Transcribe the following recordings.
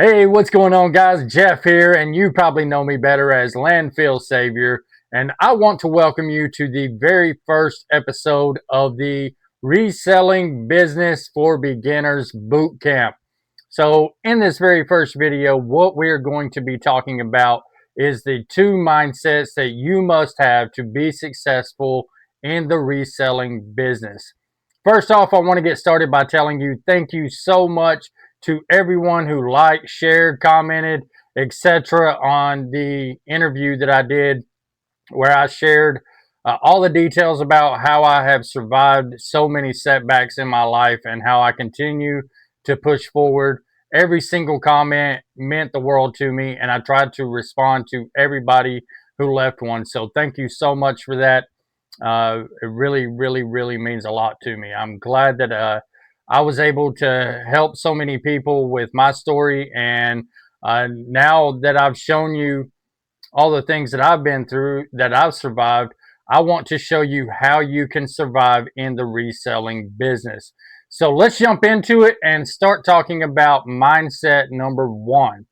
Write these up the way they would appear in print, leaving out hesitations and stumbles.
Hey, what's going on, guys? Jeff here, and you probably know me better as Landfill Savior. And I want to welcome you to the very first episode of the Reselling Business for Beginners Bootcamp. So, in this very first video, what we're going to be talking about is the two mindsets that you must have to be successful in the reselling business. First off, I want to get started by telling you thank you so much to everyone who liked, shared, commented, etc. on the interview that I did where I shared all the details about how I have survived so many setbacks in my life and how I continue to push forward. Every single comment meant the world to me, and I tried to respond to everybody who left one. So thank you so much for that. It really, really, really means a lot to me. I'm glad that I was able to help so many people with my story. And now that I've shown you all the things that I've been through, that I've survived, I want to show you how you can survive in the reselling business. So let's jump into it and start talking about mindset number one.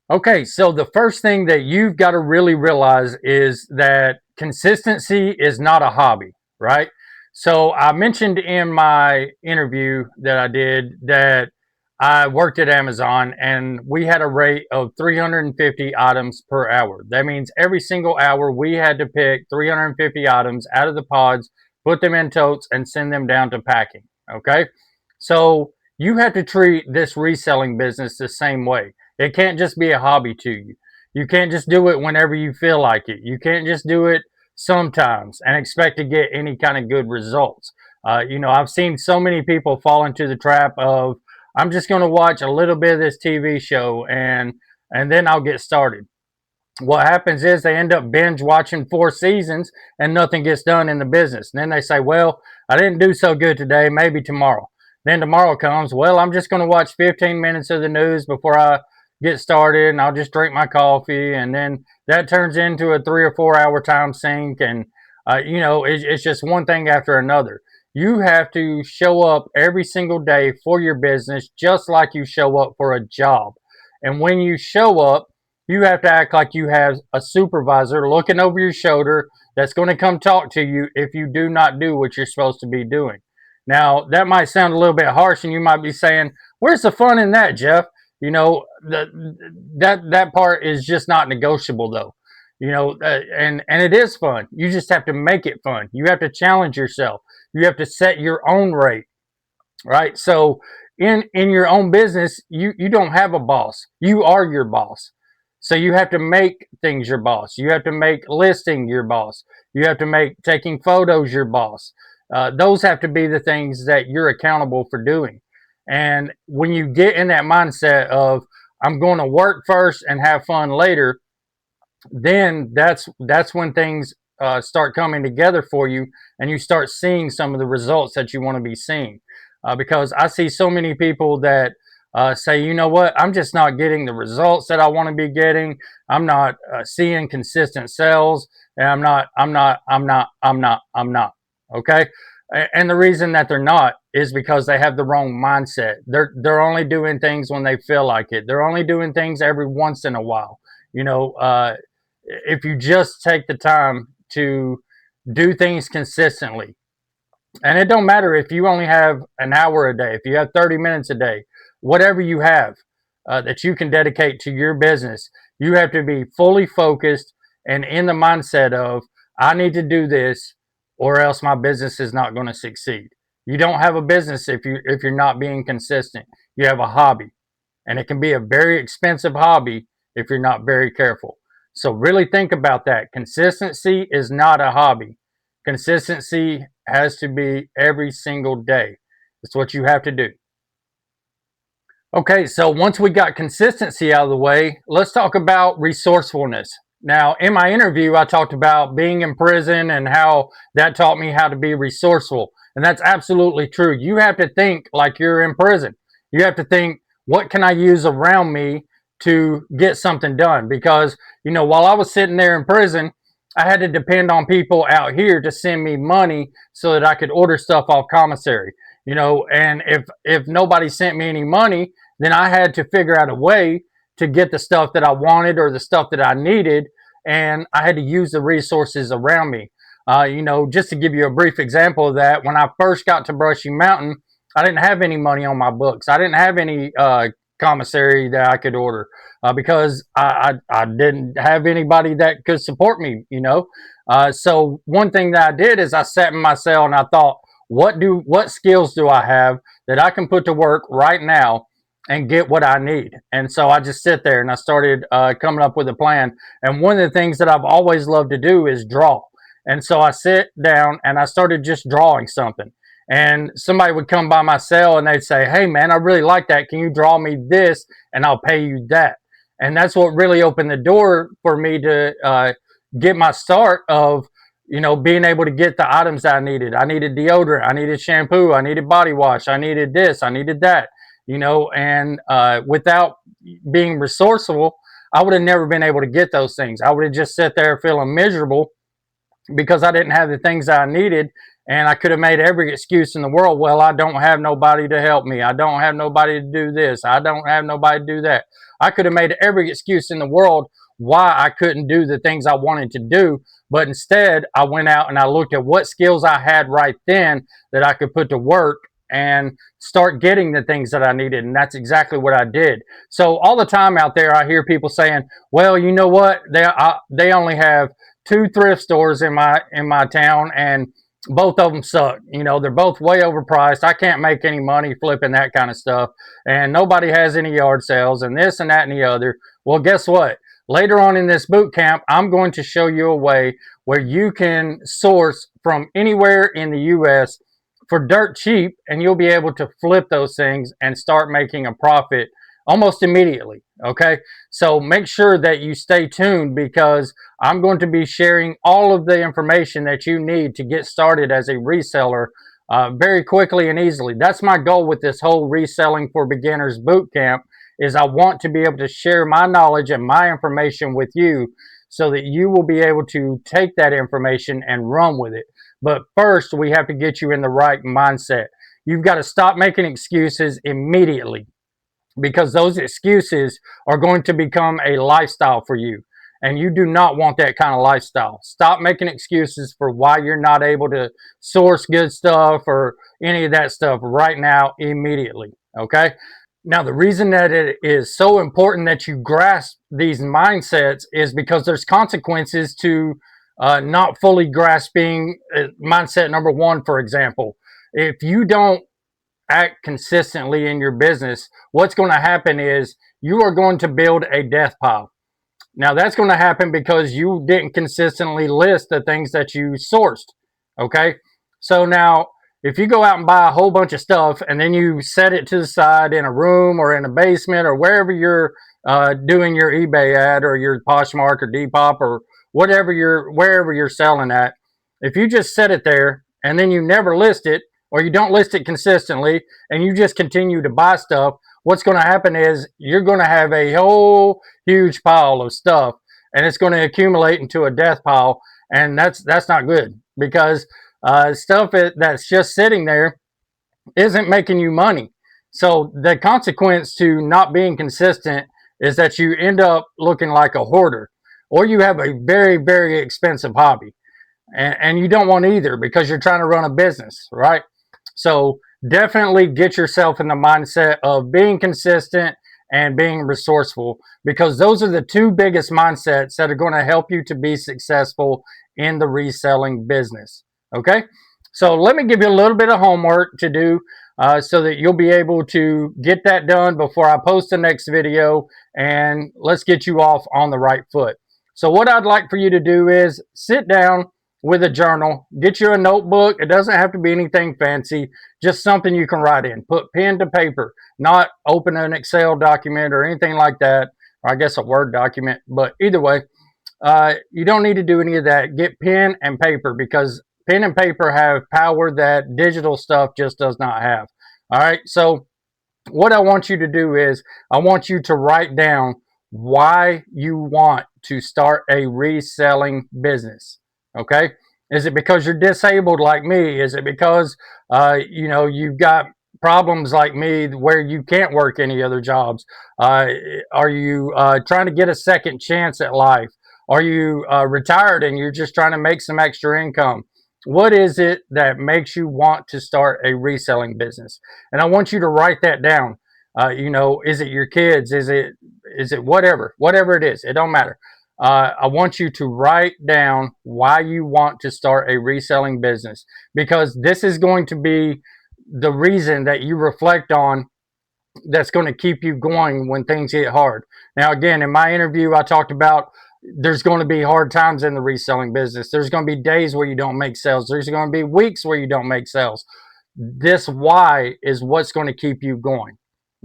Okay, so the first thing that you've got to really realize is that consistency is not a hobby, right? So I mentioned in my interview that I did that I worked at Amazon and we had a rate of 350 items per hour. That means every single hour we had to pick 350 items out of the pods, put them in totes, and send them down to packing. Okay, so you have to treat this reselling business the same way. It can't just be a hobby to you. You can't just do it whenever you feel like it. You can't just do it sometimes and expect to get any kind of good results. I've seen so many people fall into the trap of, I'm just going to watch a little bit of this TV show and then I'll get started. What happens is they end up binge watching 4 seasons and nothing gets done in the business. And then they say, well, I didn't do so good today, maybe tomorrow. Then tomorrow comes, well, I'm just going to watch 15 minutes of the news before I get started, and I'll just drink my coffee. And then that turns into a 3 or 4 hour time sink. And, it's just one thing after another. You have to show up every single day for your business, just like you show up for a job. And when you show up, you have to act like you have a supervisor looking over your shoulder that's going to come talk to you if you do not do what you're supposed to be doing. Now, that might sound a little bit harsh, and you might be saying, where's the fun in that, Jeff? That part is just not negotiable, though. And it is fun. You just have to make it fun. You have to challenge yourself. You have to set your own rate, right? So in your own business, you don't have a boss. You are your boss. So you have to make things your boss. You have to make listing your boss. You have to make taking photos your boss. Those have to be the things that you're accountable for doing. And when you get in that mindset of, I'm going to work first and have fun later, then that's when things start coming together for you, and you start seeing some of the results that you want to be seeing. Because I see so many people that say, you know what, I'm just not getting the results that I want to be getting. I'm not seeing consistent sales, and I'm not. Okay. And the reason that they're not is because they have the wrong mindset. They're only doing things when they feel like it. They're only doing things every once in a while. If you just take the time to do things consistently, and it don't matter if you only have an hour a day, if you have 30 minutes a day, whatever you have that you can dedicate to your business, you have to be fully focused and in the mindset of, I need to do this or else my business is not going to succeed. You don't have a business if you're not being consistent. You have a hobby, and it can be a very expensive hobby if you're not very careful. So really think about that. Consistency is not a hobby. Consistency has to be every single day. That's what you have to do. Okay, so once we got consistency out of the way, let's talk about resourcefulness. Now, in my interview, I talked about being in prison and how that taught me how to be resourceful. And that's absolutely true. You have to think like you're in prison. You have to think, what can I use around me to get something done? Because, while I was sitting there in prison, I had to depend on people out here to send me money so that I could order stuff off commissary. And if nobody sent me any money, then I had to figure out a way to get the stuff that I wanted or the stuff that I needed, and I had to use the resources around me. Just to give you a brief example of that, when I first got to Brushy Mountain, I didn't have any money on my books. I didn't have any commissary that I could order because I didn't have anybody that could support me. So one thing that I did is I sat in my cell and I thought, what skills do I have that I can put to work right now and get what I need? And so I just sit there and I started coming up with a plan. And one of the things that I've always loved to do is draw. And so I sit down and I started just drawing something. And somebody would come by my cell and they'd say, "Hey man, I really like that. Can you draw me this and I'll pay you that?" And that's what really opened the door for me to get my start of being able to get the items that I needed. I needed deodorant, I needed shampoo, I needed body wash, I needed this, I needed that. And without being resourceful, I would have never been able to get those things. I would have just sat there feeling miserable because I didn't have the things I needed. And I could have made every excuse in the world. Well, I don't have nobody to help me. I don't have nobody to do this. I don't have nobody to do that. I could have made every excuse in the world why I couldn't do the things I wanted to do. But instead, I went out and I looked at what skills I had right then that I could put to work and start getting the things that I needed. And that's exactly what I did. So all the time out there, I hear people saying, "Well, you know what? They only have 2 thrift stores in my town, and both of them suck. They're both way overpriced. I can't make any money flipping that kind of stuff. And nobody has any yard sales and this and that and the other." Well, guess what? Later on in this boot camp, I'm going to show you a way where you can source from anywhere in the U.S. for dirt cheap, and you'll be able to flip those things and start making a profit almost immediately. Okay, so make sure that you stay tuned because I'm going to be sharing all of the information that you need to get started as a reseller very quickly and easily. That's my goal with this whole Reselling for Beginners bootcamp, is I want to be able to share my knowledge and my information with you so that you will be able to take that information and run with it. But first, we have to get you in the right mindset. You've got to stop making excuses immediately, because those excuses are going to become a lifestyle for you. And you do not want that kind of lifestyle. Stop making excuses for why you're not able to source good stuff or any of that stuff right now, immediately. Okay? Now, the reason that it is so important that you grasp these mindsets is because there's consequences to not fully grasping mindset number one, for example. If you don't act consistently in your business, what's going to happen is you are going to build a death pile. Now, that's going to happen because you didn't consistently list the things that you sourced. Okay. So now, if you go out and buy a whole bunch of stuff and then you set it to the side in a room or in a basement or wherever you're doing your eBay ad or your Poshmark or Depop or wherever you're selling at, if you just set it there and then you never list it, or you don't list it consistently and you just continue to buy stuff, what's going to happen is you're going to have a whole huge pile of stuff, and it's going to accumulate into a death pile, and that's not good, because stuff that's just sitting there isn't making you money. So the consequence to not being consistent is that you end up looking like a hoarder, or you have a very, very expensive hobby, and you don't want either because you're trying to run a business, right? So definitely get yourself in the mindset of being consistent and being resourceful, because those are the 2 biggest mindsets that are going to help you to be successful in the reselling business. Okay, so let me give you a little bit of homework to do so that you'll be able to get that done before I post the next video, and let's get you off on the right foot. So what I'd like for you to do is sit down with a journal, get you a notebook. It doesn't have to be anything fancy, just something you can write in. Put pen to paper, not open an Excel document or anything like that, or I guess a Word document, but either way, you don't need to do any of that. Get pen and paper, because pen and paper have power that digital stuff just does not have. All right, so what I want you to do is I want you to write down why you want to start a reselling business. Okay, is it because you're disabled like me? Is it because you've got problems like me where you can't work any other jobs? Uh, are you trying to get a second chance at life? Are you retired and you're just trying to make some extra income? What is it that makes you want to start a reselling business? And I want you to write that down. Is it your kids? Is it whatever it is? It don't matter. I want you to write down why you want to start a reselling business, because this is going to be the reason that you reflect on, that's going to keep you going when things get hard. Now, again, in my interview, I talked about there's going to be hard times in the reselling business. There's going to be days where you don't make sales. There's going to be weeks where you don't make sales. This why is what's going to keep you going.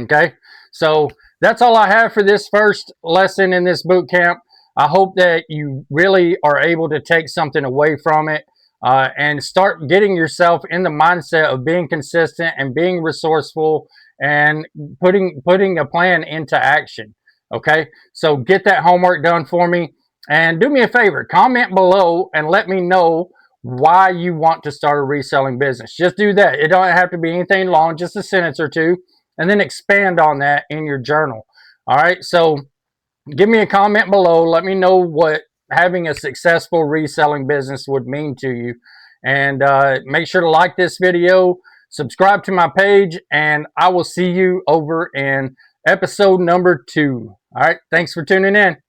Okay, so that's all I have for this first lesson in this boot camp. I hope that you really are able to take something away from it, and start getting yourself in the mindset of being consistent and being resourceful and putting a plan into action. Okay, so get that homework done for me, and do me a favor, comment below and let me know why you want to start a reselling business. Just do that. It don't have to be anything long, just a sentence or two, and then expand on that in your journal. All right, so give me a comment below. Let me know what having a successful reselling business would mean to you. And make sure to like this video, subscribe to my page, and I will see you over in episode number 2. All right, thanks for tuning in.